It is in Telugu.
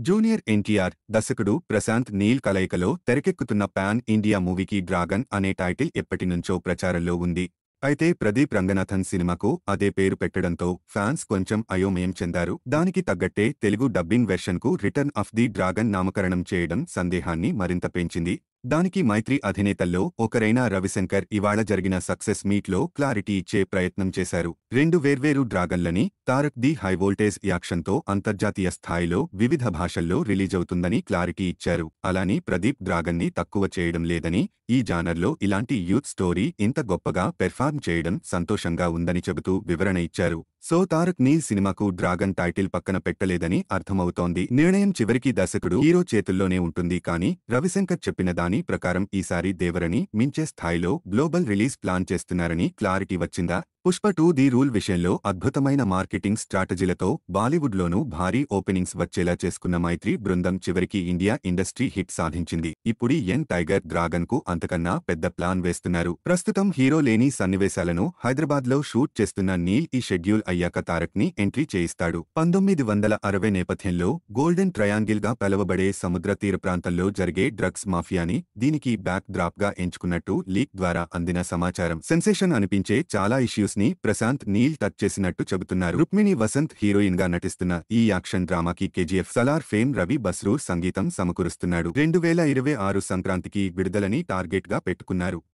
జూనియర్ ఎన్టీఆర్, దర్శకుడు ప్రశాంత్ నీల్ కలయికలో తెరకెక్కుతున్న పాన్ ఇండియా మూవీకి డ్రాగన్ అనే టైటిల్ ఎప్పటినుంచో ప్రచారంలో ఉంది. అయితే ప్రదీప్ రంగనాథన్ సినిమాకు అదే పేరు పెట్టడంతో ఫ్యాన్స్ కొంచెం అయోమయం చెందారు. దానికి తగ్గట్టే తెలుగు డబ్బింగ్ వెర్షన్కు రిటర్న్ ఆఫ్ ది డ్రాగన్ నామకరణం చేయడం సందేహాన్ని మరింత పెంచింది. దానికి మైత్రి అధినేతల్లో ఒకరైన రవిశంకర్ ఇవాళ జరిగిన సక్సెస్ మీట్లో క్లారిటీ ఇచ్చే ప్రయత్నం చేశారు. రెండు వేర్వేరు డ్రాగన్లని తారక్ ది హైవోల్టేజ్ యాక్షన్తో అంతర్జాతీయ స్థాయిలో వివిధ భాషల్లో రిలీజవుతుందని క్లారిటీ ఇచ్చారు. అలాని ప్రదీప్ డ్రాగన్ని తక్కువ చేయడం లేదని, ఈ జానర్లో ఇలాంటి యూత్ స్టోరీ ఇంత గొప్పగా పెర్ఫార్మ్ చేయడం సంతోషంగా ఉందని చెబుతూ వివరణ ఇచ్చారు. సో తారక్ నీల్ సినిమాకు డ్రాగన్ టైటిల్ పక్కన పెట్టలేదని అర్థమవుతోంది. నిర్ణయం చివరికి దర్శకుడు హీరో చేతుల్లోనే ఉంటుంది. కానీ రవిశంకర్ చెప్పిన దాని ప్రకారం ఈసారి దేవరని మించే స్థాయిలో గ్లోబల్ రిలీజ్ ప్లాన్ చేస్తున్నారని క్లారిటీ వచ్చిందా? పుష్ప 2 ది రూల్ విషయంలో అద్భుతమైన మార్కెటింగ్ స్ట్రాటజీలతో బాలీవుడ్లోనూ భారీ ఓపెనింగ్స్ వచ్చేలా చేసుకున్న మైత్రి బృందం చివరికి ఇండియా ఇండస్ట్రీ హిట్ సాధించింది. ఇప్పుడు యంగ్ టైగర్ డ్రాగన్ కు అంతకన్నా పెద్ద ప్లాన్ వేస్తున్నారు. ప్రస్తుతం హీరో లేని సన్నివేశాలను హైదరాబాద్లో షూట్ చేస్తున్న నీల్ ఈ షెడ్యూల్ అయ్యాక తారక్ ని ఎంట్రీ చేయిస్తాడు. 1960 నేపథ్యంలో గోల్డెన్ ట్రయాంగిల్ గా పిలువబడే సముద్ర తీర ప్రాంతంలో జరిగే డ్రగ్స్ మాఫియాని దీనికి బ్యాక్ డ్రాప్ గా ఎంచుకున్నట్టు లీక్ ద్వారా అందిన సమాచారం. సెన్సేషన్ అనిపించే చాలా ఇష్యూస్ ని ప్రశాంత్ నీల్ టచ్ చేసినట్టు చెబుతున్నారు. రుక్మిణి వసంత్ హీరోయిన్ గా నటిస్తున్న ఈ యాక్షన్ డ్రామాకి కేజీఎఫ్ సలార్ ఫేమ్ రవి బస్రూర్ సంగీతం సమకూరుస్తున్నాడు. 2026 సంక్రాంతికి విడుదలని టార్గెట్ గా పెట్టుకున్నారు.